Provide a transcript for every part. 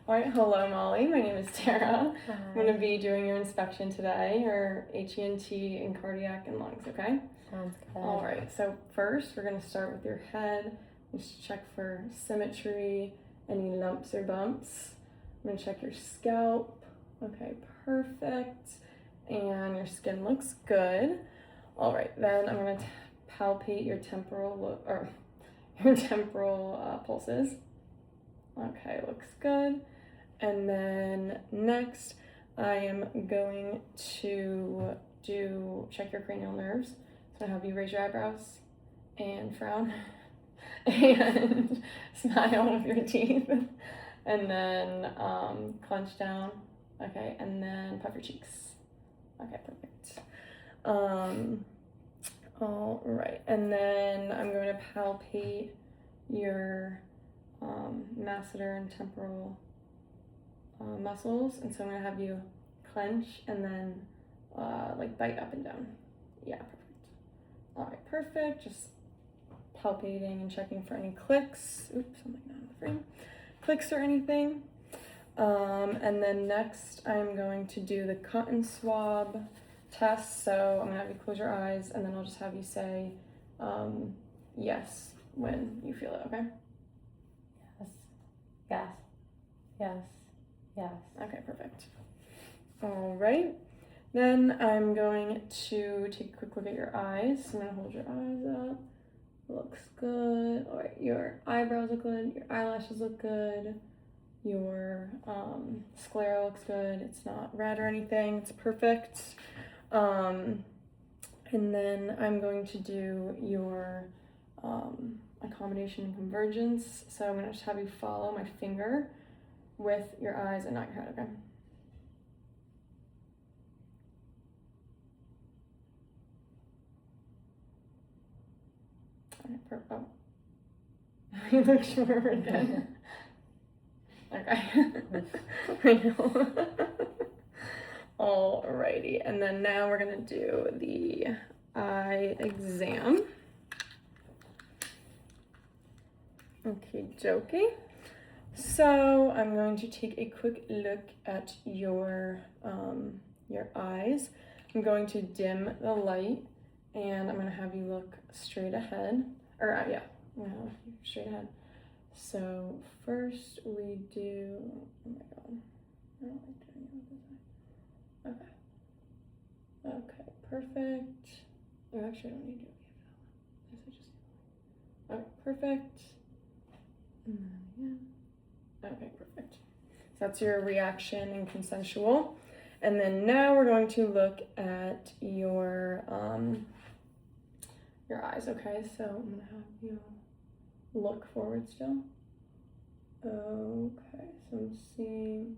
All right, hello Molly, my name is Tara. Hi. I'm going to be doing your inspection today, your HENT in cardiac and lungs, okay? Sounds good. All right, so first we're going to start with your head. Just check for symmetry, any lumps or bumps. I'm going to check your scalp. Okay, perfect. And your skin looks good. All right, then I'm going to palpate your temporal pulses. Okay, looks good. And then next, I am going to check your cranial nerves. So I have you raise your eyebrows and frown and smile with your teeth. And then clench down. Okay, and then puff your cheeks. Okay, perfect. All right, and then I'm going to palpate your masseter and temporal muscles, and so I'm going to have you clench and then like bite up and down. Yeah, perfect. All right, perfect. Just palpating and checking for any clicks. Oops, something not in the frame. Clicks or anything. And then next I'm going to do the cotton swab test. So I'm going to have you close your eyes, and then I'll just have you say yes when you feel it, okay? Yes. Yes. Yes. Okay, perfect. All right. Then I'm going to take a quick look at your eyes. So I'm going to hold your eyes up. Looks good. All right, your eyebrows look good. Your eyelashes look good. Your sclera looks good. It's not red or anything. It's perfect. And then I'm going to do your accommodation and convergence. So I'm going to just have you follow my finger with your eyes and not your head, okay? Oh. You look shorter again. Okay. Alrighty, and then now we're gonna do the eye exam. Okay, jokey. So I'm going to take a quick look at your eyes. I'm going to dim the light, and I'm gonna have you look straight ahead. Or yeah, I'm gonna have you straight ahead. So first we do. Oh my god, I don't like doing it with this eye. Okay. Okay, perfect. Oh, actually, I don't need to do it. I just. Okay, perfect. And then again. Okay, perfect. So that's your reaction and consensual. And then now we're going to look at your eyes, okay? So I'm gonna have you look forward still. Okay, so I'm seeing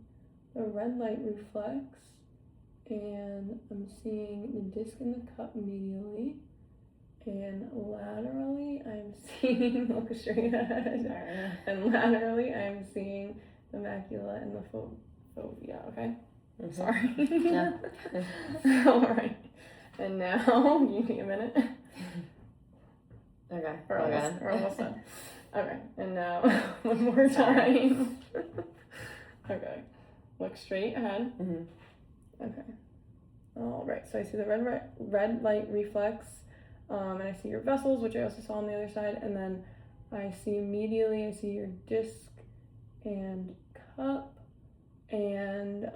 the red light reflex, and I'm seeing the disc in the cup medially. And laterally, I'm seeing, look straight ahead, and laterally, I'm seeing the macula and the fovea, okay? Mm-hmm. Sorry. Yeah. All right. And now, you need a minute. Okay. We're almost done. Okay, and now, one more time. Okay. Look straight ahead. Mm-hmm. Okay. All right, so I see the red light reflex. And I see your vessels, which I also saw on the other side, and then I see medially, I see your disc and cup, and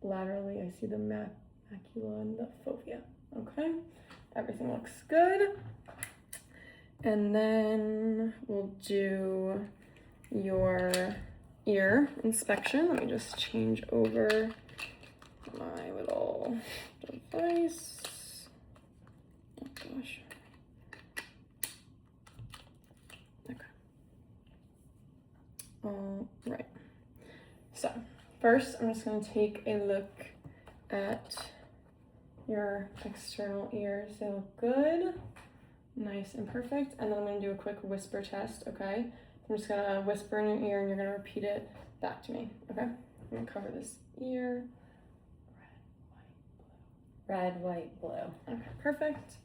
laterally, I see the macula and the fovea. Okay, everything looks good. And then we'll do your ear inspection. Let me just change over my little device. Oh gosh. Okay. All right. So first, I'm just going to take a look at your external ears. They look good, nice and perfect. And then I'm going to do a quick whisper test. Okay. I'm just going to whisper in your ear, and you're going to repeat it back to me. Okay. I'm going to cover this ear. Red, white, blue. Okay, perfect.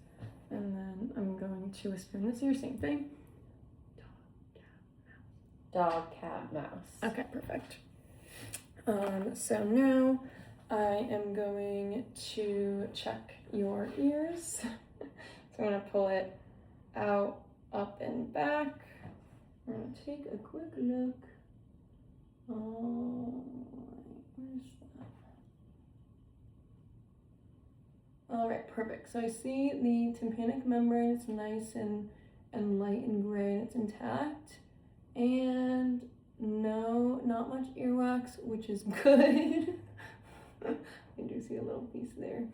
And then I'm going to whisper in this ear, same thing. dog, cat, mouse. Okay, perfect. So now I am going to check your ears. So I'm going to pull it out, up, and back. I'm going to take a quick look. Where's that? All right, perfect. So I see the tympanic membrane. It's nice and light and gray, and it's intact. And no, not much earwax, which is good. I do see a little piece there.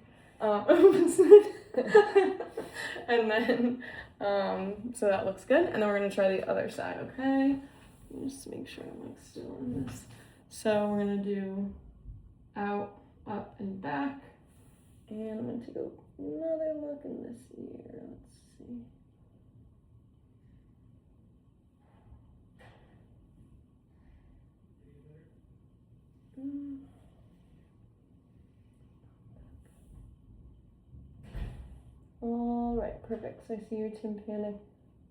And then, so that looks good. And then we're gonna try the other side, okay? Just make sure I'm like still in this. So we're gonna do out, up, and back. And I'm gonna take another look in this ear. Let's see. All right, perfect. So I see your tympanic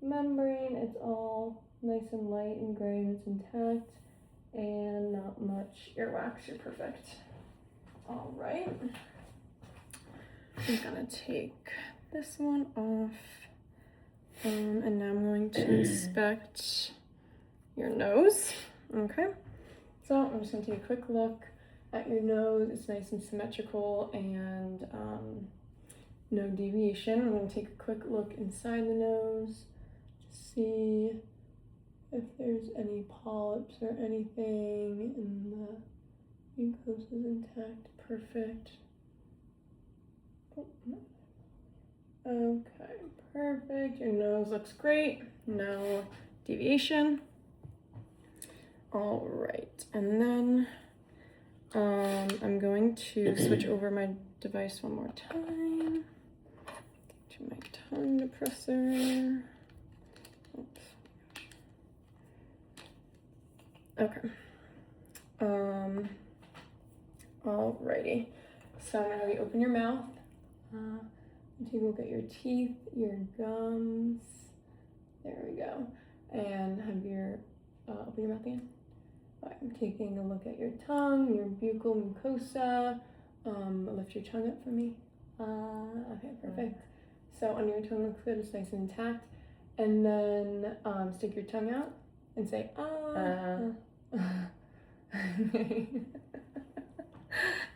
membrane. It's all nice and light and gray, and it's intact, and not much earwax. You're perfect. All right. I'm gonna take this one off, and now I'm going to inspect your nose. Okay. So I'm just gonna take a quick look at your nose. It's nice and symmetrical and no deviation. I'm gonna take a quick look inside the nose to see if there's any polyps or anything, and the mucosa is intact. Perfect. Okay, perfect. Your nose looks great. No deviation. All right, and then I'm going to switch over my device one more time to my tongue depressor. Oops. Okay. Alrighty. So I'm gonna have you open your mouth. Take a look at your teeth, your gums. There we go. And have your open your mouth again. I'm taking a look at your tongue, your buccal mucosa. Lift your tongue up for me. Okay, perfect. So under your tongue looks good, it's nice and intact. And then stick your tongue out and say,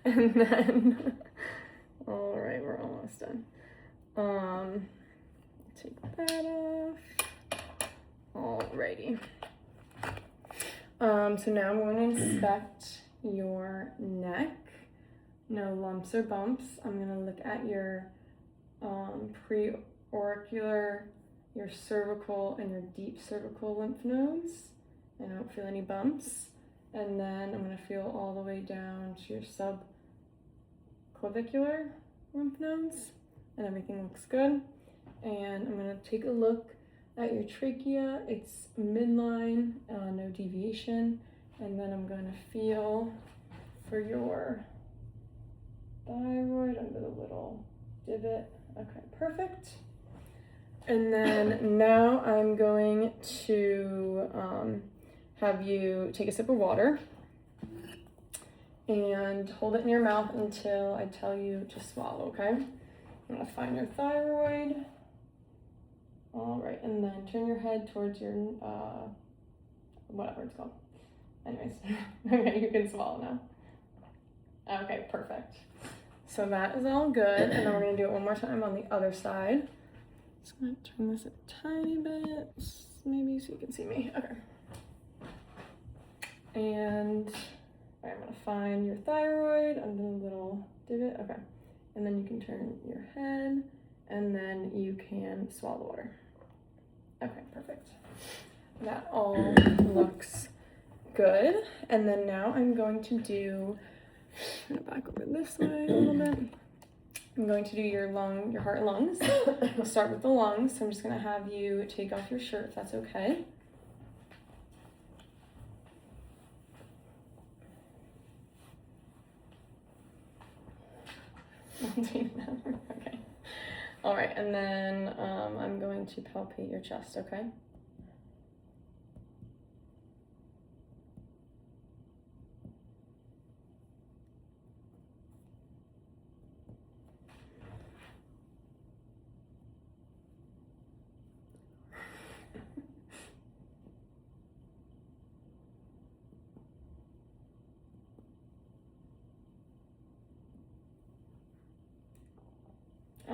And then, all right, we're almost done. Take that off. Alrighty. So now I'm going to inspect your neck. No lumps or bumps. I'm going to look at your preauricular, your cervical, and your deep cervical lymph nodes. I don't feel any bumps. And then I'm going to feel all the way down to your subclavicular lymph nodes, and everything looks good. And I'm going to take a look at your trachea. It's midline, no deviation. And then I'm going to feel for your thyroid under the little divot. Okay, perfect. And then now I'm going to have you take a sip of water and hold it in your mouth until I tell you to swallow, okay? I'm gonna find your thyroid. All right, and then turn your head towards your, whatever it's called. Anyways, okay, you can swallow now. Okay, perfect. So that is all good, and then we're gonna do it one more time on the other side. Just gonna turn this a tiny bit, maybe so you can see me. Okay. And I'm gonna find your thyroid under the little divot. Okay. And then you can turn your head, and then you can swallow the water. Okay, perfect. That all looks good. And then now I'm going to do, I'm gonna back over this way a little bit. I'm going to do your heart and lungs. We'll start with the lungs. So I'm just gonna have you take off your shirt if that's okay. Okay. All right, and then I'm going to palpate your chest, okay?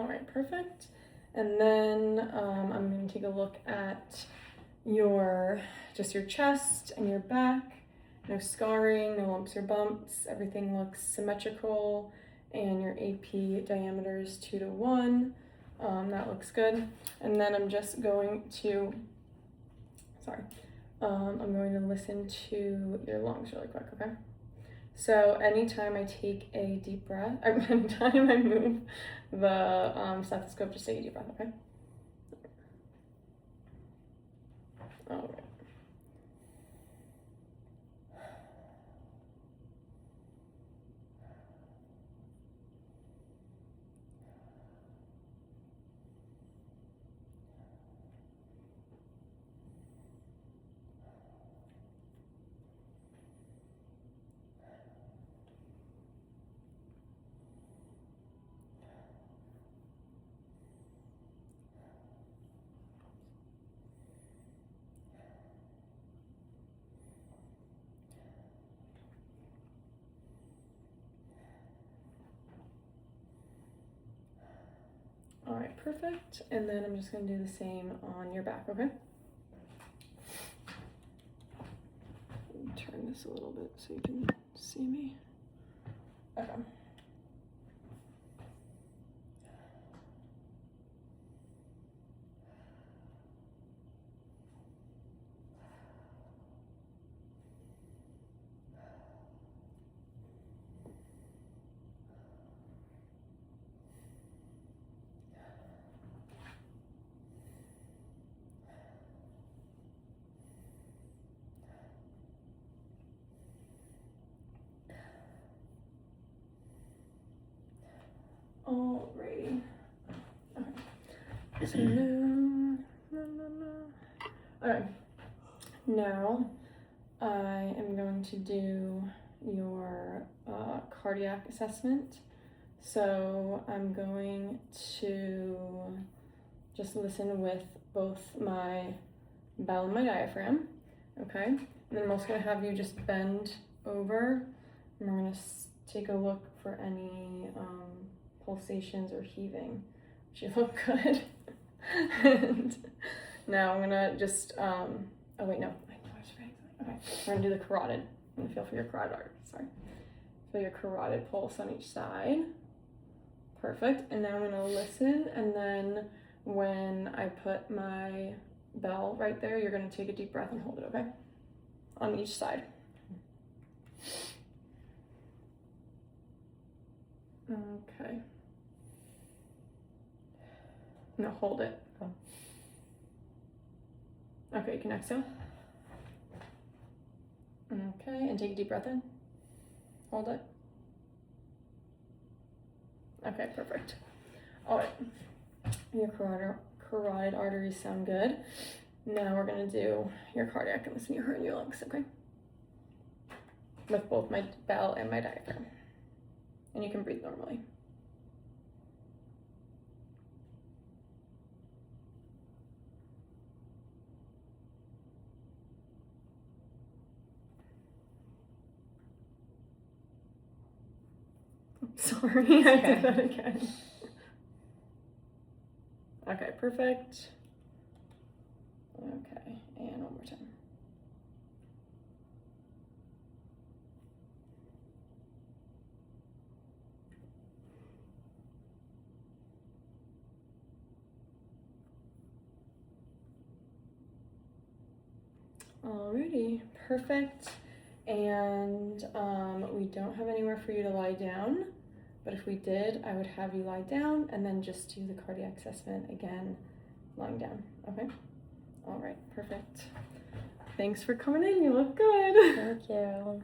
All right, perfect. And then I'm going to take a look at your chest and your back. No scarring, no lumps or bumps. Everything looks symmetrical, and your AP diameter is 2 to 1. That looks good. And then I'm just going to, I'm going to listen to your lungs really quick, okay? So anytime I take a deep breath, or anytime I move the stethoscope, just take a deep breath, okay? All right. All right, perfect. And then I'm just gonna do the same on your back, okay? Turn this a little bit so you can see me. Okay. Alrighty. Okay. So now, okay. Now I am going to do your cardiac assessment. So I'm going to just listen with both my bell and my diaphragm, okay? And then I'm also gonna have you just bend over, and we're gonna take a look for any pulsations or heaving, which you look good. And now I'm gonna just, oh wait, no, okay, we're gonna do the carotid. I'm gonna feel for your carotid artery, sorry. Feel your carotid pulse on each side. Perfect, and now I'm gonna listen, and then when I put my bell right there, you're gonna take a deep breath and hold it, okay? On each side. Okay. Now hold it. Oh. Okay, you can exhale. Okay, and take a deep breath in. Hold it. Okay, perfect. All right, your carotid arteries sound good. Now we're gonna do your cardiac and listen to your heart and your lungs, okay? With both my bell and my diaphragm. And you can breathe normally. Sorry, I did that again. Okay, perfect. Okay, and one more time. Alrighty, perfect. And we don't have anywhere for you to lie down, but if we did, I would have you lie down and then just do the cardiac assessment again, lying down, okay? All right, perfect. Thanks for coming in, you look good. Thank you.